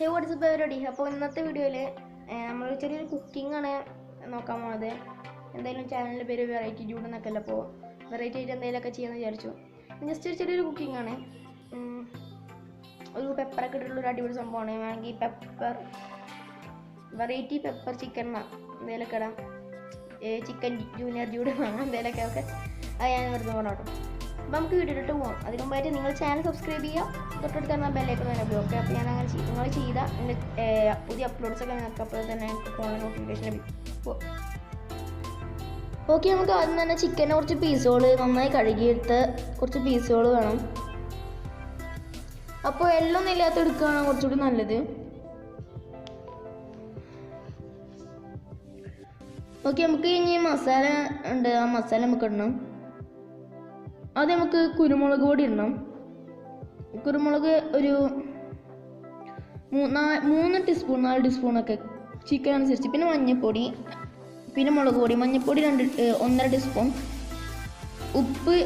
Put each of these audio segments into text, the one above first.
ഹേ WhatsApp പരിപാടി. അപ്പോൾ ഇന്നത്തെ വീഡിയോയിൽ നമ്മൾ ചെറിയൊരു കുക്കിംഗ് ആണ് നോക്കാൻ പോകുന്നത്. എന്തായാലും ചാനലിൻ്റെ പേര് വെറൈറ്റി ജൂഡ് എന്നൊക്കെ അല്ല, അപ്പോൾ വെറൈറ്റി ആയിട്ട് എന്തെങ്കിലുമൊക്കെ ചെയ്യാമെന്ന് വിചാരിച്ചു. ജസ്റ്റ് ഒരു ചെറിയൊരു കുക്കിംഗ് ആണ്. ഒരു പെപ്പറൊക്കെ ഇട്ടിട്ടുള്ളൊരു അടിപൊളി സംഭവമാണ്. വേണമെങ്കിൽ പെപ്പർ വെറൈറ്റി പെപ്പർ ചിക്കൻ എന്തെങ്കിലുമൊക്കെ ഇടാം. ചിക്കൻ ജൂനിയർ ജൂഡ് വാങ്ങാം എന്തെങ്കിലുമൊക്കെ അത് ഞാൻ വെറുതെ പോകണം കേട്ടോ. അപ്പോൾ നമുക്ക് വീഡിയോ ഇട്ട് പോകാം. അതിന് മുമ്പായിട്ട് നിങ്ങൾ ചാനൽ സബ്സ്ക്രൈബ് ചെയ്യുക, തൊട്ടടുത്ത് തന്നെ ബെല്ലൈക്കൺ തന്നെ ഉപയോഗം. ഓക്കെ, അപ്പോൾ ഞാൻ അങ്ങനെ നിങ്ങൾ ചെയ്താൽ എൻ്റെ പുതിയ അപ്ലോഡ്സൊക്കെ നിങ്ങൾക്ക് അപ്പോൾ തന്നെ എനിക്ക് ഫോണിൽ നോട്ടിഫിക്കേഷൻ ലഭിക്കും. ഓക്കെ, നമുക്ക് ആദ്യം തന്നെ ചിക്കൻ്റെ കുറച്ച് പീസുകൾ നന്നായി കഴുകിയെടുത്ത് കുറച്ച് പീസുകൾ വേണം. അപ്പോൾ എല്ലാം ഇല്ലാത്ത എടുക്കുകയാണ് കുറച്ചുകൂടി നല്ലത്. ഓക്കെ, നമുക്ക് ഇനി മസാല ഉണ്ട്, ആ മസാല നമുക്ക് ഇടണം. ആദ്യം നമുക്ക് കുരുമുളക് പൊടി ഇടണം. കുരുമുളക് ഒരു 3 ടീസ്പൂൺ 4 ടീസ്പൂണൊക്കെ ചിക്കൻ അനുസരിച്ച്. പിന്നെ മഞ്ഞൾപ്പൊടി, പിന്നെ മുളക് പൊടി. മഞ്ഞൾപ്പൊടി 1.5 ടീസ്പൂൺ. ഉപ്പ്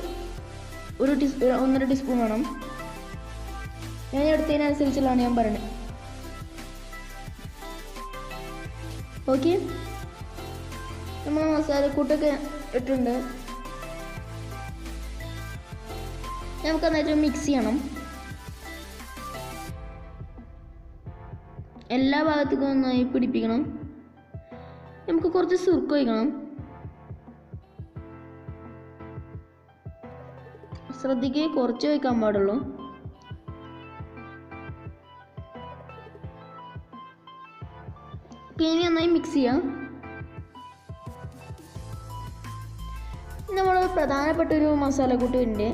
1.5 ടീസ്പൂൺ വേണം. ഞാൻ എടുത്തതിനനുസരിച്ചുള്ളതാണ് ഞാൻ പറയുന്നത്. ഓക്കെ, നമ്മൾ മസാലക്കൂട്ടൊക്കെ ഇട്ടിട്ടുണ്ട്. നമുക്ക് നന്നായിട്ട് മിക്സ് ചെയ്യണം. എല്ലാ ഭാഗത്തേക്കും നന്നായി പിടിപ്പിക്കണം. നമുക്ക് കുറച്ച് സുർക്ക ഒഴിക്കണം. ശ്രദ്ധിക്കുക, കുറച്ച് ഒഴിക്കാൻ പാടുള്ളൂ. ഇനി നന്നായി മിക്സ് ചെയ്യാം. നമ്മൾ പ്രധാനപ്പെട്ടൊരു മസാലക്കൂട്ട് ഉണ്ട്.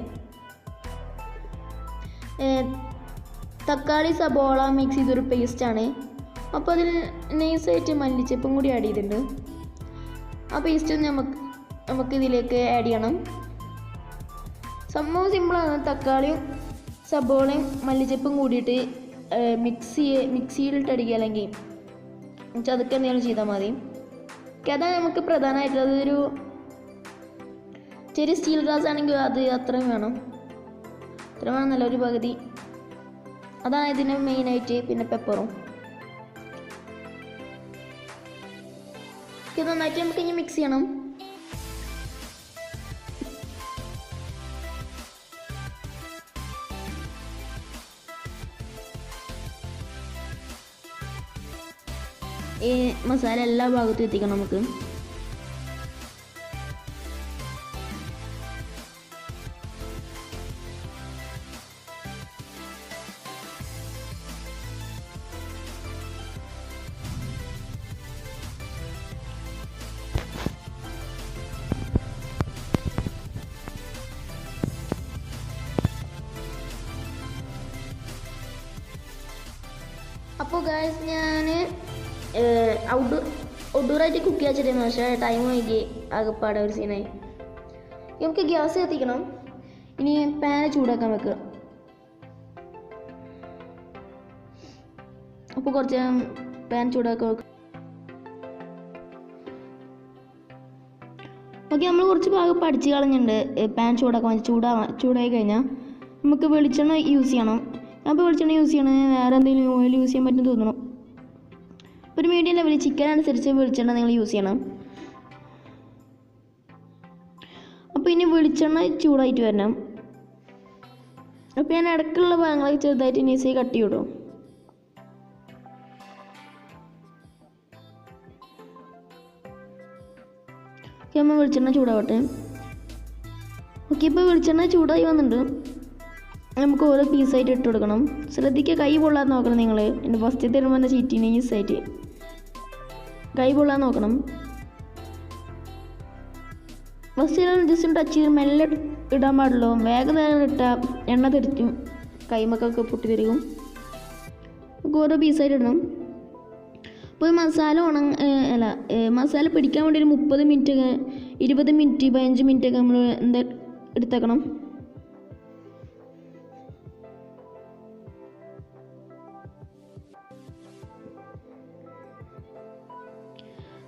തക്കാളി സബോള മിക്സ് ചെയ്തൊരു പേസ്റ്റാണ്. അപ്പോൾ അതിൽ നൈസായിട്ട് മല്ലിച്ചപ്പും കൂടി ആഡ് ചെയ്തിട്ടുണ്ട്. ആ പേസ്റ്റ് നമുക്ക് ഇതിലേക്ക് ആഡ് ചെയ്യണം. സംഭവം സിമ്പിളാണ്. തക്കാളിയും സബോളയും മല്ലിച്ചപ്പും കൂടിയിട്ട് മിക്സിയിലിട്ട് അടിക്കുക, അല്ലെങ്കിൽ ചതുക്ക എന്തെങ്കിലും ചെയ്താൽ മതി. അതാണ് നമുക്ക് പ്രധാനമായിട്ടുള്ളത്. അതൊരു ചെറിയ സ്റ്റീൽ ഗ്ലാസ് ആണെങ്കിൽ അത് അത്രയും വേണം. അത്രയും വേണം, നല്ലൊരു പകുതി. അതാണ് ഇതിന് മെയിനായിട്ട്. പിന്നെ പെപ്പറും ഇത് നന്നായിട്ട് നമുക്ക് ഇനി മിക്സ് ചെയ്യണം. ഈ മസാല എല്ലാ ഭാഗത്തും എത്തിക്കണം നമുക്ക്. അപ്പോൾ ഗായ്സ്, ഞാൻ ഔട്ട്ഡോറായിട്ട് കുക്ക് ചെയ്യാൻ വെച്ചിട്ടായിരുന്നു. പക്ഷേ ടൈം വൈകി ആകെപ്പാടെ ഒരു സീനായി. നമുക്ക് ഗ്യാസ് കത്തിക്കണം. ഇനി പാന് ചൂടാക്കാൻ വെക്കുക. അപ്പോൾ കുറച്ച് പാൻ ചൂടാക്കാൻ വെക്കുക. ഓക്കെ, നമ്മൾ കുറച്ച് ഭാഗം പഠിച്ച് കളഞ്ഞിട്ടുണ്ട്. പാൻ ചൂടാക്കാൻ ചൂടായി കഴിഞ്ഞാൽ നമുക്ക് വെളിച്ചെണ്ണ യൂസ് ചെയ്യണം. അപ്പോൾ വെളിച്ചെണ്ണ യൂസ് ചെയ്യണത് വേറെ എന്തെങ്കിലും ഓയിൽ യൂസ് ചെയ്യാൻ പറ്റും തോന്നണം. ഒരു മീഡിയം ലെവലിൽ ചിക്കൻ അനുസരിച്ച് വെളിച്ചെണ്ണ നിങ്ങൾ യൂസ് ചെയ്യണം. അപ്പോൾ ഇനി വെളിച്ചെണ്ണ ചൂടായിട്ട് വരണം. അപ്പോൾ ഞാൻ ഇടയ്ക്കുള്ള ഭാഗങ്ങളൊക്കെ ചെറുതായിട്ട് നൈസായി കട്ട് ചെയ്തിടും. നമ്മൾ വെളിച്ചെണ്ണ ചൂടാവട്ടെ. ഓക്കെ, ഇപ്പോൾ വെളിച്ചെണ്ണ ചൂടായി വന്നിട്ടുണ്ട്. നമുക്ക് ഓരോ പീസായിട്ട് ഇട്ട് കൊടുക്കണം. ശ്രദ്ധിക്കുക, കൈ പൊള്ളാൻ നോക്കണം. നിങ്ങൾ എൻ്റെ ഫസ്റ്റ് തരുമ്പോൾ എന്താ ചീറ്റിന് യൂസായിട്ട് കൈ പൊള്ളാൻ നോക്കണം. ഫസ്റ്റ് ജസ്റ്റ് ടച്ച് ചെയ്ത് മെല്ലെ ഇടാൻ പാടുള്ളൂ. വേഗം നേരം ഇട്ടാൽ എണ്ണ തെറിക്കും, കൈമക്കൊക്കെ പൊട്ടിത്തെറിക്കും. നമുക്ക് ഓരോ പീസായിട്ട് ഇടണം. അപ്പോൾ മസാല മസാല പിടിക്കാൻ വേണ്ടി ഒരു 30 മിനിറ്റ് 20 മിനിറ്റ് 15 മിനിറ്റ് ഒക്കെ നമ്മൾ എടുത്തേക്കണം.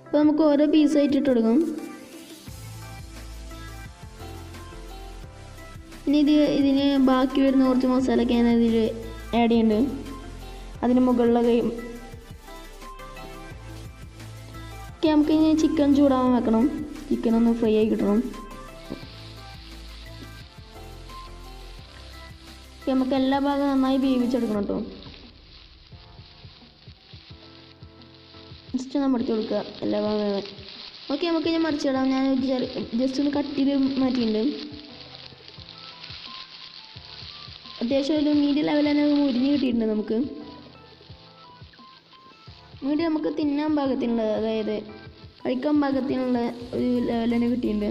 അപ്പോൾ നമുക്ക് ഓരോ പീസായിട്ട് ഇട്ട് കൊടുക്കാം. ഇനി ഇതിന് ബാക്കി വരുന്ന കുറച്ച് മസാലയൊക്കെ ഞാൻ ഇതിൽ ആഡ് ചെയ്യുന്നുണ്ട്. അതിന് മുകളിലൊക്കെ നമുക്ക് ഇനി ചിക്കൻ ചൂടാൻ വെക്കണം. ചിക്കൻ ഒന്ന് ഫ്രൈ ആയി കിട്ടണം. നമുക്ക് എല്ലാ ഭാഗവും നന്നായി വേവിച്ചെടുക്കണം കേട്ടോ. ജസ്റ്റ് ഒന്ന് മറിച്ച് കൊടുക്കുക എല്ലാ ഭാഗവും. ഓക്കെ, നമുക്ക് ഇനി മറിച്ചിടാം. ഞാൻ ജസ്റ്റ് ഒന്ന് കട്ട് ചെയ്ത് മാറ്റിയിട്ടുണ്ട്. അത്യാവശ്യം ഒരു മീഡിയം ലെവൽ തന്നെ മുരിഞ്ഞ് കിട്ടിയിട്ടുണ്ട്. നമുക്ക് മീഡിയം നമുക്ക് തിന്നാൻ പാകത്തിനുള്ള, അതായത് കഴിക്കാൻ പാകത്തിനുള്ള ഒരു ലെവൽ തന്നെ കിട്ടിയിട്ടുണ്ട്.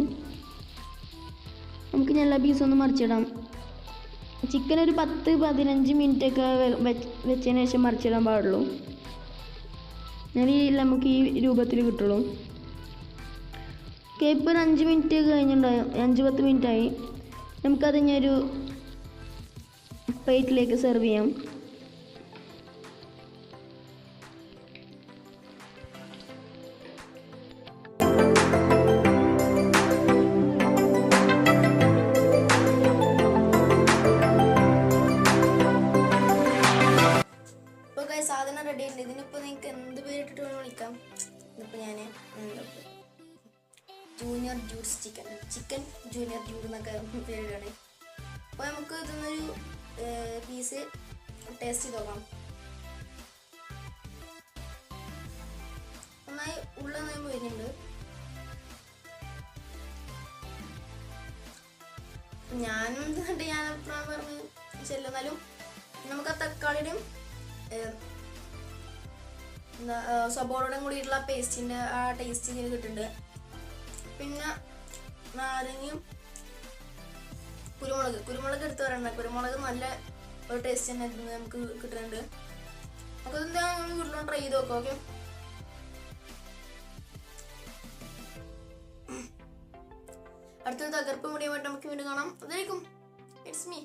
നമുക്ക് എല്ലാ പീസും ഒന്ന് മറിച്ചിടാം. ചിക്കൻ ഒരു 10-15 മിനിറ്റൊക്കെ വെച്ചതിന് ശേഷം മറിച്ചിടാൻ പാടുള്ളൂ. നമുക്ക് ഈ രൂപത്തിൽ കിട്ടുള്ളൂ. ഓക്കെ, ഇപ്പോൾ ഒരു 5 മിനിറ്റ് കഴിഞ്ഞിട്ടുണ്ടാകും. 5-10 മിനിറ്റായി. നമുക്കതിനൊരു പ്ലേറ്റിലേക്ക് സെർവ് ചെയ്യാം. സാധനം റെഡി ആയിട്ടുണ്ട്. ഇതിനിപ്പോൾ നിങ്ങൾക്ക് എന്ത് പേരിട്ടിട്ട് വേണം വിളിക്കാം. ഇതിപ്പോൾ ഞാൻ junior Jude's chicken junior Jude എന്നൊക്കെ പേരിടാണ്. അപ്പോൾ നമുക്ക് ഇതൊന്നൊരു പീസ് ടേസ്റ്റ് ചെയ്ത് നോക്കാം. നന്നായി ഉള്ള നന്നായി വരുന്നുണ്ട്. ഞാനും കണ്ട് ഞാൻ അഭിപ്രായം പറഞ്ഞ് ചെല്ലുന്നാലും നമുക്ക് ആ തക്കാളിയുടെയും സബോളയുടെയും കൂടിയിട്ടുള്ള പേസ്റ്റിൻ്റെ ആ ടേസ്റ്റ് ഇതിന് കിട്ടുന്നുണ്ട്. പിന്നെ നാരങ്ങയും കുരുമുളക് എടുത്ത് പറയണ്ട. കുരുമുളക് നല്ല ഒരു ടേസ്റ്റ് തന്നെ നമുക്ക് കിട്ടുന്നുണ്ട്. നമുക്കതെന്താ വീട്ടിലും ട്രൈ ചെയ്ത് നോക്കാം. ഓക്കെ, അടുത്തൊരു തകർപ്പ് വീഡിയോ ആയിട്ട് നമുക്ക് വീണ്ടും കാണാം. അതായിരിക്കും ഇറ്റ്സ് മീ.